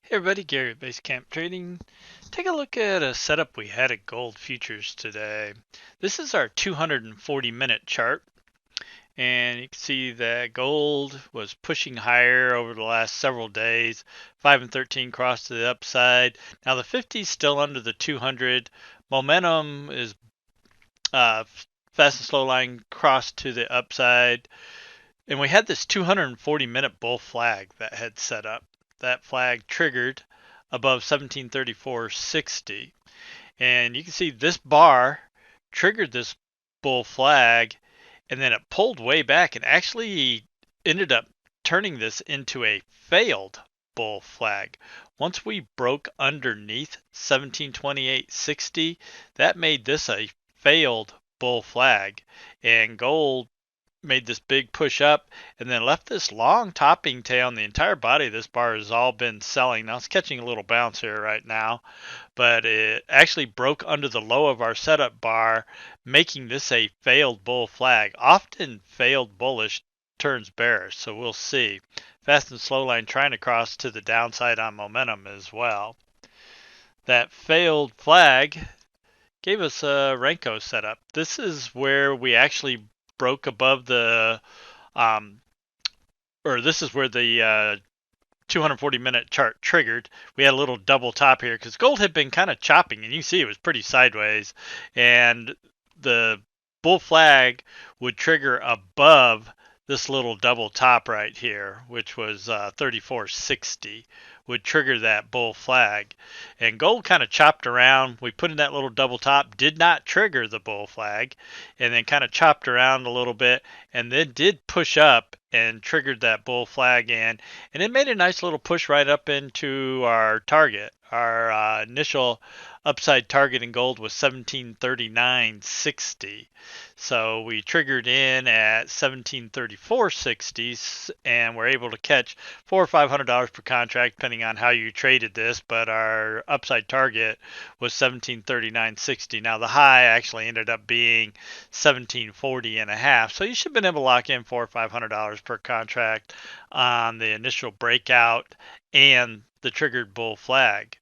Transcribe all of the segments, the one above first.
Hey everybody, Gary at Basecamp Trading. Take a look at a setup we had at gold futures today. This is our 240-minute chart, and you can see that gold was pushing higher over the last several days. 5 and 13 crossed to the upside. Now the 50 is still under the 200. Momentum is uh, fast and slow line crossed to the upside. And we had this 240-minute bull flag that had set up. That flag triggered above 1734.60. And you can see this bar triggered this bull flag, and then it pulled way back and actually ended up turning this into a failed bull flag. Once we broke underneath 1728.60, that made this a failed bull flag, and gold made this big push up and then left this long topping tail, and the entire body of this bar has all been selling. Now it's catching a little bounce here right now, but it actually broke under the low of our setup bar, making this a failed bull flag. Often failed bullish turns bearish, so we'll see. Fast and slow line trying to cross to the downside on momentum as well. That failed flag gave us a Renko setup. This is where we actually broke above the um, or this is where the 240-minute chart triggered. We had a little double top here because gold had been kind of chopping, and you see it was pretty sideways, and the bull flag would trigger above this little double top right here, which was 34.60, would trigger that bull flag. And gold kind of chopped around. We put in that little double top, did not trigger the bull flag, and then kind of chopped around a little bit, and then did push up and triggered that bull flag in, and it made a nice little push right up into our target. Our initial upside target in gold was 1739.60. So we triggered in at 1734.60, and we're able to catch $400 or $500 per contract depending on how you traded this, but our upside target was 1739.60. Now the high actually ended up being 1740 and a half. So you should have been able to lock in $400 or $500 per contract on the initial breakout and the triggered bull flag.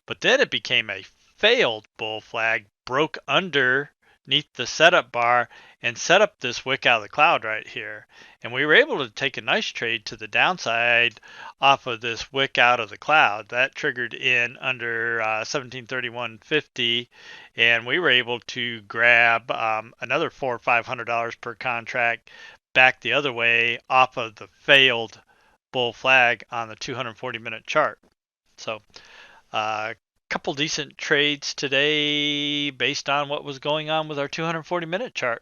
But then it became a failed bull flag, broke underneath the setup bar and set up this wick out of the cloud right here. And we were able to take a nice trade to the downside off of this wick out of the cloud. That triggered in under 1731.50, and we were able to grab another $400 or $500 per contract back the other way off of the failed bull flag on the 240-minute chart. So couple decent trades today based on what was going on with our 240-minute chart.